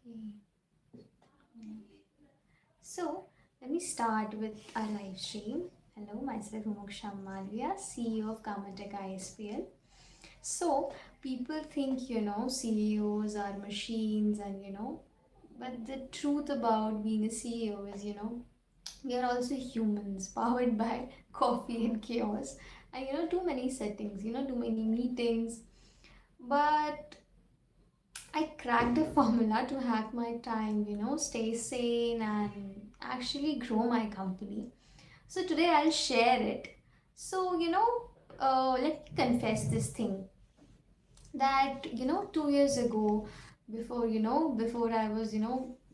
Okay. So let me start with our live stream. Hello, myself Moksha Malviya, CEO of Gammatek ISPL. So people think CEOs are machines, and but the truth about being a CEO is we are also humans powered by coffee and chaos, and too many settings, too many meetings. But I cracked a formula to hack my time, stay sane and actually grow my company. So today I'll share it. So, let me confess this thing that, 2 years ago, before I was,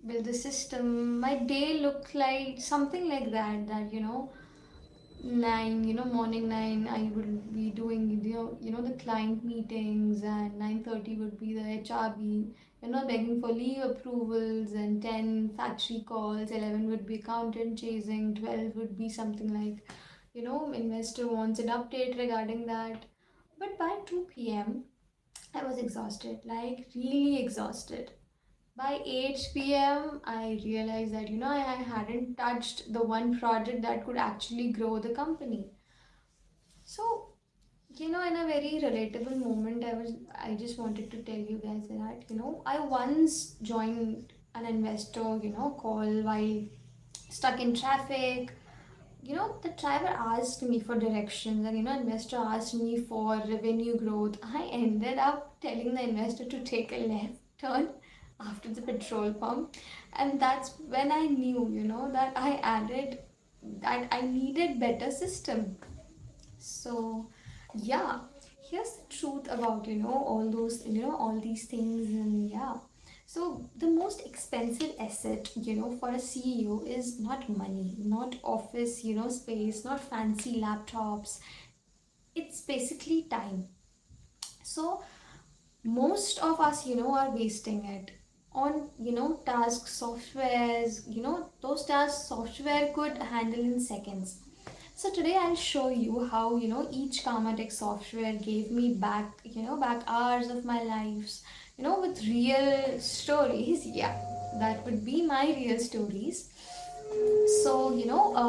build the system, my day looked like something like that, 9, morning 9, I would be doing, the client meetings, and 9:30 would be the HRB, begging for leave approvals, and 10 factory calls, 11 would be accountant chasing, 12 would be something like, investor wants an update regarding that. But by 2 p.m., I was exhausted, like really exhausted. By 8 p.m., I realized that I hadn't touched the one project that could actually grow the company. So, in a very relatable moment, I just wanted to tell you guys that I once joined an investor call while stuck in traffic. The driver asked me for directions, and investor asked me for revenue growth. I ended up telling the investor to take a left turn after the petrol pump, and that's when I knew that I needed better system. So yeah, here's the truth about all those all these things. And yeah, so the most expensive asset for a CEO is not money, not office space, not fancy laptops. It's basically time. So most of us are wasting it on task softwares, those task software could handle in seconds. So today I'll show you how each Gammatek software gave me back hours of my lives, with real stories. Yeah, that would be my real stories. So,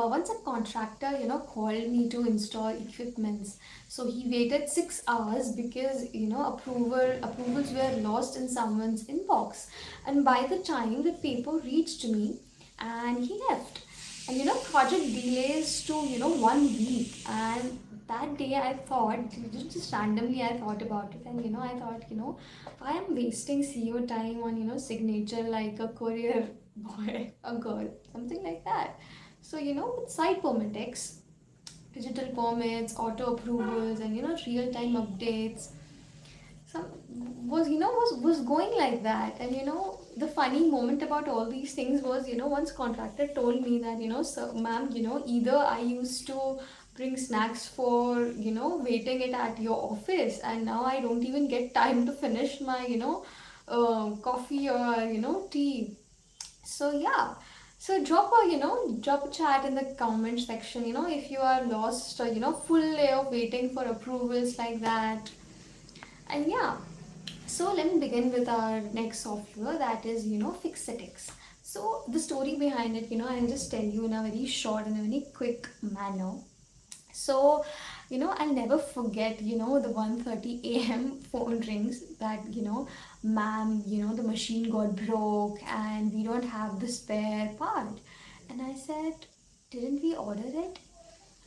once a contractor, called me to install equipments. So he waited 6 hours because, approvals were lost in someone's inbox. And by the time the paper reached me, and he left. And, project delays to, 1 week. And that day I thought, just randomly I thought about it. And, I thought, I am wasting CEO time on, signature like a courier boy, a girl, something like that. So, with SitepermitX, digital permits, auto approvals, and real time updates, some was going like that. And the funny moment about all these things was once contractor told me that sir, ma'am, either I used to bring snacks for waiting it at your office, and now I don't even get time to finish my coffee or tea. So yeah, so drop a chat in the comment section, if you are lost or full day of waiting for approvals like that. And yeah, so let me begin with our next software, that is FixitX. So the story behind it, I'll just tell you in a very short and a very quick manner. So, I'll never forget, the 1:30 a.m. phone rings that, ma'am, the machine got broke and we don't have the spare part. And I said, didn't we order it?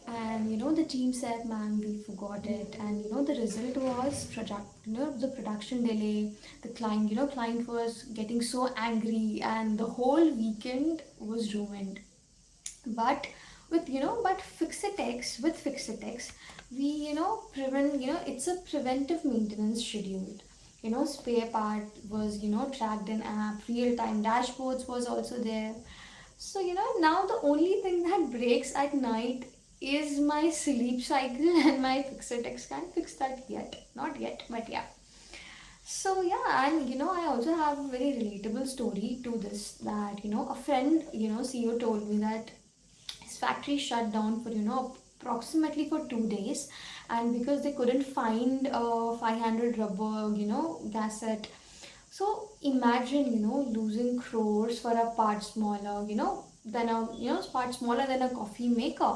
And the team said, ma'am, we forgot it. And the result was the production delay. The client was getting so angry, and the whole weekend was ruined. But with FixitX, we prevent, it's a preventive maintenance schedule. Spare part was tracked in app, real time dashboards was also there. So now the only thing that breaks at night is my sleep cycle, and my FixitX can't fix that yet, not yet, but yeah. So yeah, and I also have a very relatable story to this, that a friend, CEO told me that his factory shut down for approximately for 2 days, and because they couldn't find 500 rubber gasset. So imagine, losing crores for a part smaller, than a, part smaller than a coffee maker.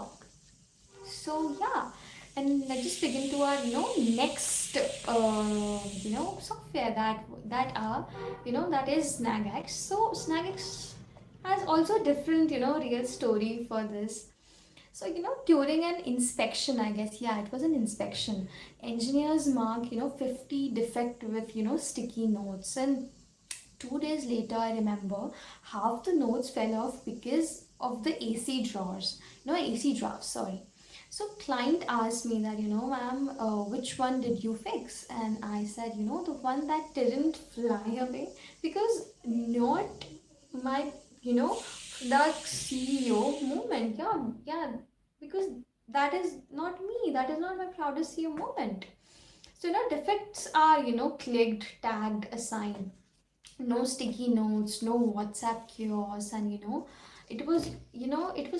So yeah, and let's just begin to our, next, software that is SnagX. So SnagX has also different, real story for this. So, during an inspection, I guess, yeah, it was an inspection. Engineers mark, 50 defect with, sticky notes. And 2 days later, I remember half the notes fell off because of the AC drawers. No, AC drafts, sorry. So client asked me that, ma'am, which one did you fix? And I said, the one that didn't fly away, because not my, that CEO moment. Yeah, yeah, because that is not me. That is not my proudest CEO moment. So, defects are, clicked, tagged, assigned. No sticky notes, no WhatsApp chaos, and it was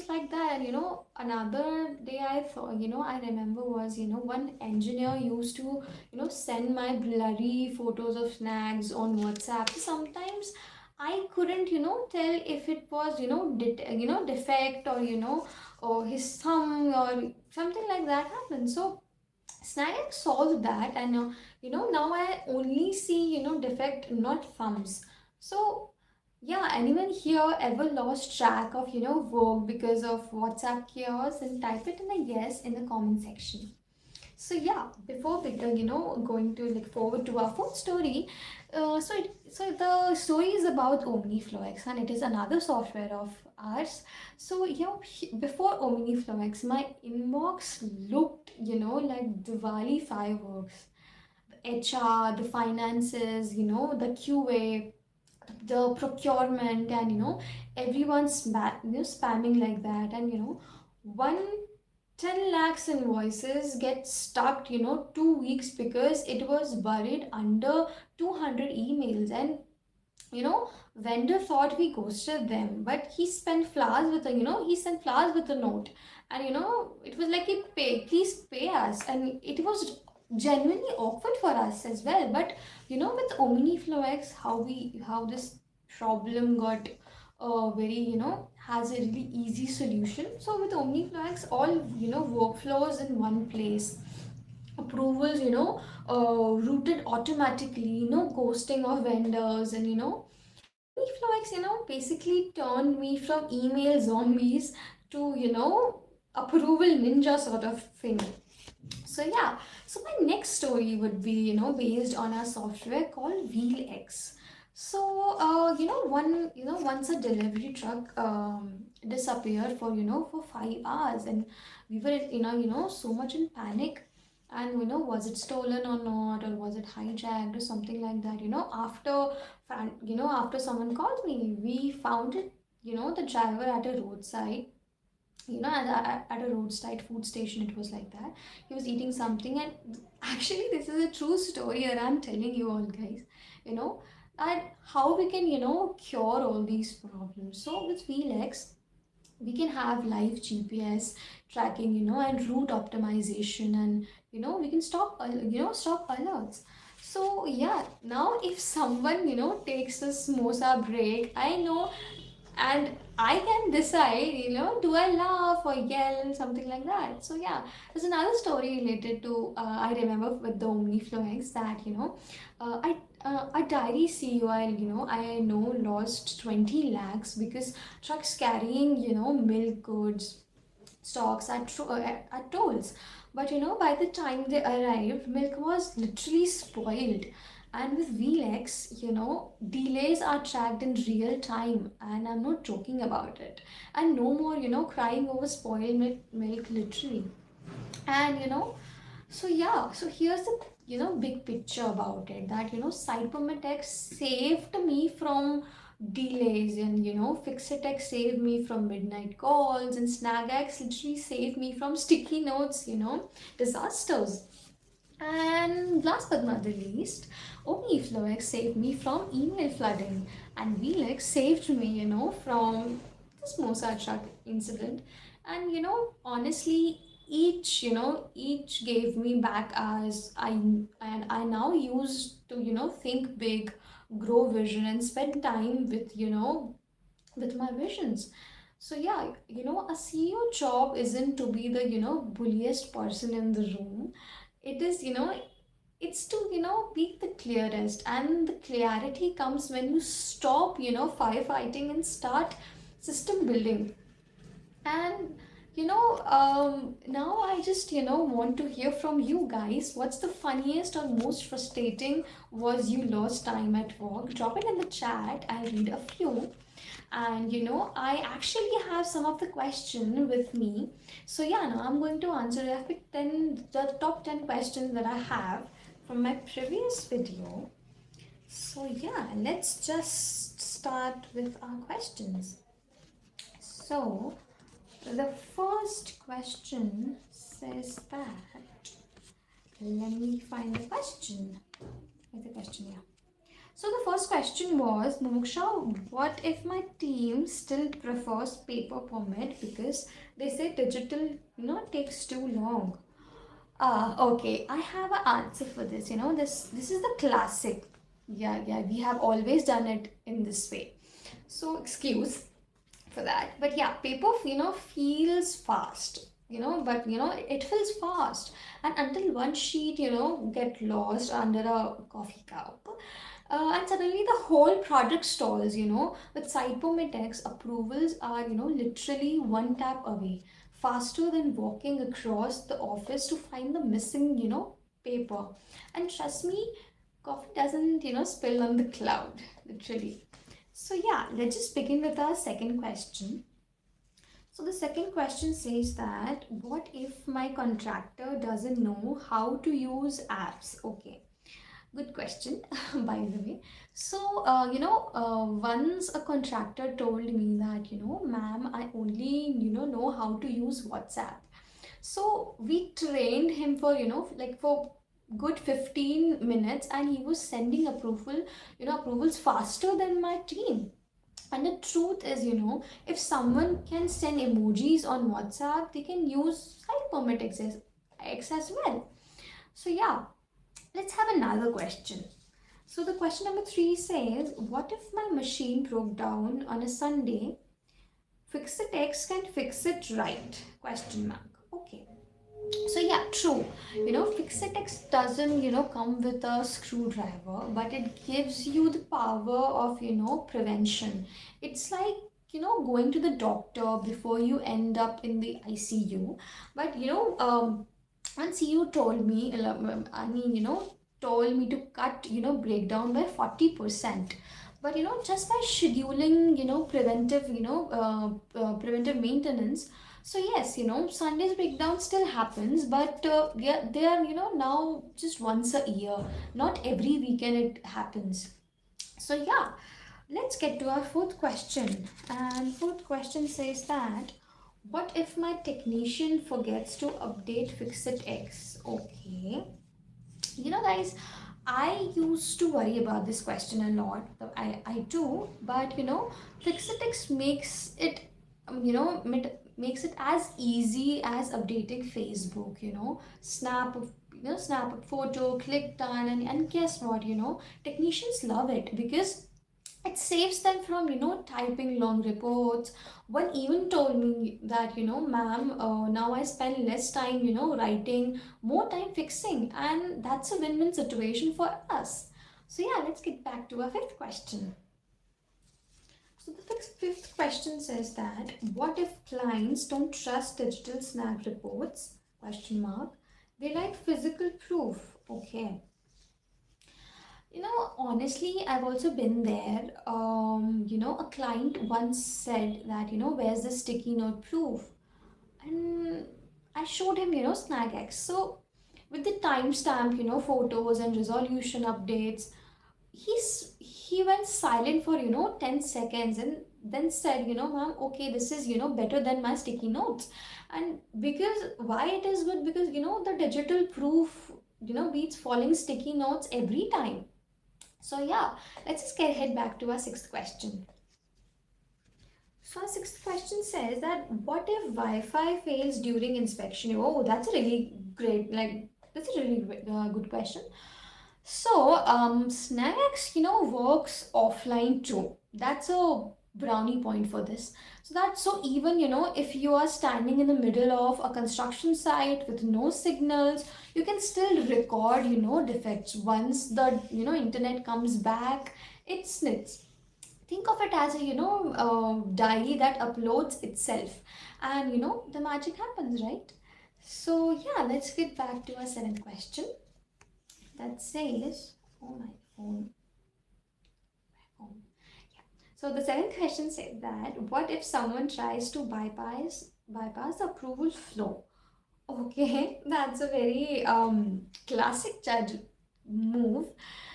like that. And another day I thought, I remember was, one engineer used to, send my blurry photos of snags on WhatsApp. Sometimes I couldn't, tell if it was, defect, or or his thumb or something like that happened. So Snag solved that, and now I only see defect, not thumbs. So yeah, anyone here ever lost track of work because of WhatsApp chaos? And type it in a yes in the comment section. So yeah, before we going to look forward to our fourth story, so the story is about OmniFlowX, and it is another software of ours. So before OmniFlowX, my inbox looked like Diwali fireworks. The HR, the finances, the QA, the procurement, and everyone's spamming like that. And one 10 lakhs invoices get stuck 2 weeks because it was buried under 200 emails. And vendor thought we ghosted them, but he spent flowers with a he sent flowers with a note. And it was like, please pay us. And it was genuinely awkward for us as well. But with OmniFlowX, how this problem got very has a really easy solution. So with OmniFlowX, all workflows in one place, approvals routed automatically, no ghosting of vendors. And OmniFlowX basically turned me from email zombies to approval ninja sort of thing. So yeah, so my next story would be based on a software called WheelsX. So once a delivery truck disappeared for for 5 hours, and we were so much in panic. And was it stolen or not, or was it hijacked or something like that? After someone called me, we found it. The driver at a roadside, at a roadside food station. It was like that. He was eating something, and actually this is a true story that I'm telling you all, guys. you know and how we can cure all these problems. So with VLX, we can have live GPS tracking, and route optimization. And we can stop alerts. So yeah, now if someone takes a samosa break, I know, and I can decide, do I laugh or yell, something like that. So yeah, there's another story related to, I remember with the OmniFlowX, that a dairy CEO I know lost 20 lakhs because trucks carrying milk goods stocks at tolls. But by the time they arrived, milk was literally spoiled. And with VLEX, delays are tracked in real time, and I'm not joking about it. And no more, crying over spoiled milk literally. And so yeah, so here's the big picture about it, that SitepermitX saved me from delays, and FixitX saved me from midnight calls, and SnagX literally saved me from sticky notes, disasters. And last but not the least, OmniFlowX saved me from email flooding, and VLX saved me, from this Mosa truck incident. And honestly, each gave me back hours. I now use to think big, grow vision and spend time with, with my visions. So yeah, a CEO job isn't to be the, bulliest person in the room. It is, it's to, be the clearest. And the clarity comes when you stop, firefighting and start system building. And now I just want to hear from you guys. What's the funniest or most frustrating was you lost time at work? Drop it in the chat. I'll read a few. And I actually have some of the question with me. So yeah, now I'm going to answer. I have picked 10, the top 10 questions that I have from my previous video. So yeah, let's just start with our questions. So the first question says that, let me find the question. Where's the question? Yeah. So the first question was, Mumuksha, what if my team still prefers paper permit because they say digital, takes too long? Okay, I have an answer for this. This is the classic. Yeah, we have always done it in this way. So excuse for that. But yeah, paper, feels fast. But it feels fast. And until one sheet, get lost under a coffee cup, and suddenly the whole project stalls. With SitepermitX, approvals are, literally one tap away, faster than walking across the office to find the missing, paper. And trust me, coffee doesn't, spill on the cloud, literally. So yeah, let's just begin with our second question. So the second question says that, what if my contractor doesn't know how to use apps? Okay, good question, by the way. So, once a contractor told me that, ma'am, I only, know how to use WhatsApp. So we trained him for, like for good 15 minutes, and he was sending approvals faster than my team. And the truth is, if someone can send emojis on WhatsApp, they can use X as well. So yeah, let's have another question. So the question number 3 says, what if my machine broke down on a Sunday? FixitX can fix it, right? Question mark. Okay. So yeah, true. FixitX doesn't, come with a screwdriver, but it gives you the power of, prevention. It's like, going to the doctor before you end up in the ICU. But, one CEO told me, told me to cut, breakdown by 40%. But, just by scheduling, preventive, preventive maintenance. So yes, Sunday's breakdown still happens, but yeah, they are, now just once a year. Not every weekend it happens. So yeah, let's get to our fourth question. And fourth question says that, what if my technician forgets to update FixitX? Okay. Guys, I used to worry about this question a lot. I do, but FixitX makes it, makes it as easy as updating Facebook. Snap a photo, click done, and guess what? Technicians love it because it saves them from typing long reports. One even told me that, ma'am, now I spend less time writing, more time fixing, and that's a win-win situation for us. So yeah, let's get back to our fifth question. So the fifth question says that, what if clients don't trust digital snag reports? Question mark. They like physical proof. Okay. Honestly, I've also been there. A client once said that, where's the sticky note proof? And I showed him, SnagX. So with the timestamp, photos and resolution updates, he went silent for, 10 seconds and then said, ma'am, okay, this is, better than my sticky notes. And because why it is good? Because, the digital proof, beats falling sticky notes every time. So yeah, let's just head back to our sixth question. So our sixth question says that, what if Wi-Fi fails during inspection? Oh, that's a really great, that's a really good question. So, Snacks, works offline too. That's a brownie point for this. So that's so even, if you are standing in the middle of a construction site with no signals, you can still record, defects. Once the, internet comes back, it snits. Think of it as a, diary that uploads itself. And, the magic happens, right? So, yeah, let's get back to our seventh question that says, oh my phone, phone. Yeah. So the seventh question said that what if someone tries to bypass the approval flow? Okay, that's a very classic judge move.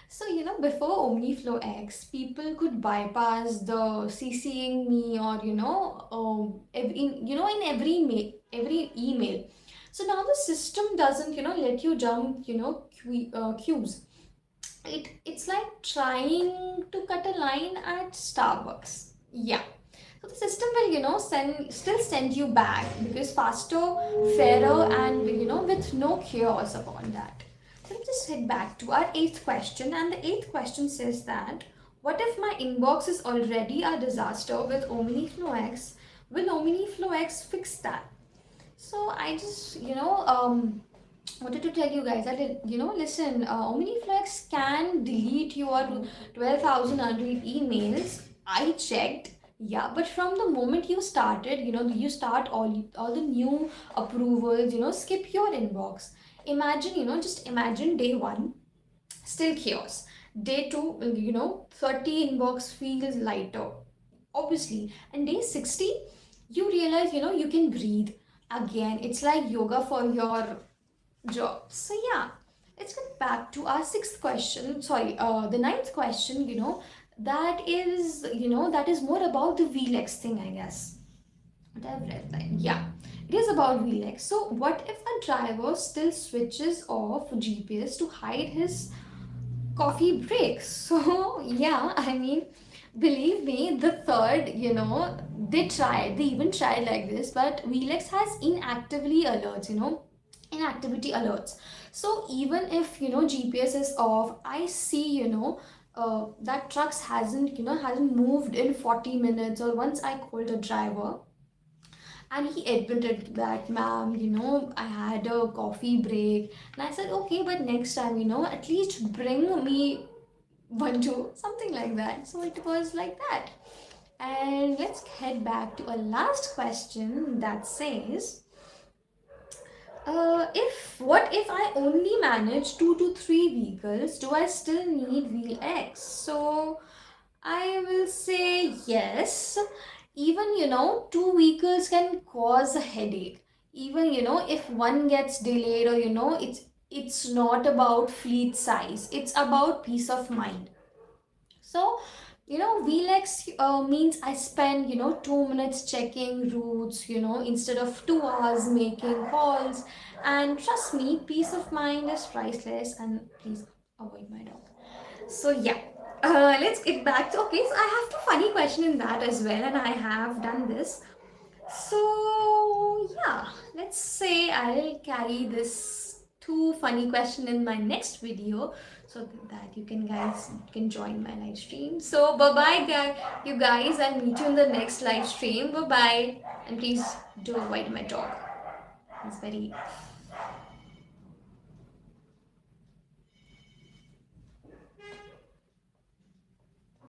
So before OmniFlow X, people could bypass the CCing me or in every email. So now the system doesn't let you jump queues. It's like trying to cut a line at Starbucks. Yeah. So the system will, still send you back because faster, fairer, and with no chaos upon that. So let's just head back to our eighth question, and the eighth question says that what if my inbox is already a disaster with OmniFlow X? Will OmniFlow X fix that? So I just wanted to tell you guys that listen, OmniFlex can delete your 12,000 unread emails. I checked. Yeah, but from the moment you started, you start all the new approvals, skip your inbox. Imagine, just imagine day one, still chaos. Day two, 30 inbox feels lighter, obviously. And day 60, you realize, you can breathe again. It's like yoga for your job. So yeah, let's get back to our sixth question. Sorry, the ninth question. That is more about the WheelsX thing, I guess. What I've read that. Yeah, it is about WheelsX. So what if a driver still switches off GPS to hide his coffee breaks? So yeah, I mean, believe me, the third, they even tried like this, but WheelsX has inactivity alerts. So even if GPS is off, I see that trucks hasn't moved in 40 minutes, or once I called a driver and he admitted that, ma'am, I had a coffee break. And I said, okay, but next time, at least bring me one too, something like that. So it was like that. And let's head back to a last question that says, if I only manage 2 to 3 vehicles, do I still need wheel X? So I will say yes. Even 2 vehicles can cause a headache. Even if one gets delayed, or it's not about fleet size. It's about peace of mind. So, VLEX means I spend, 2 minutes checking routes, instead of 2 hours making calls. And trust me, peace of mind is priceless. And please avoid my dog. So, yeah. Let's get back to, okay, so I have a funny question in that as well, and I have done this. So yeah, let's say I'll carry this two funny question in my next video, so that you can join my live stream. So bye bye, you guys. I'll meet you in the next live stream. Bye bye, and please do avoid my dog. It's very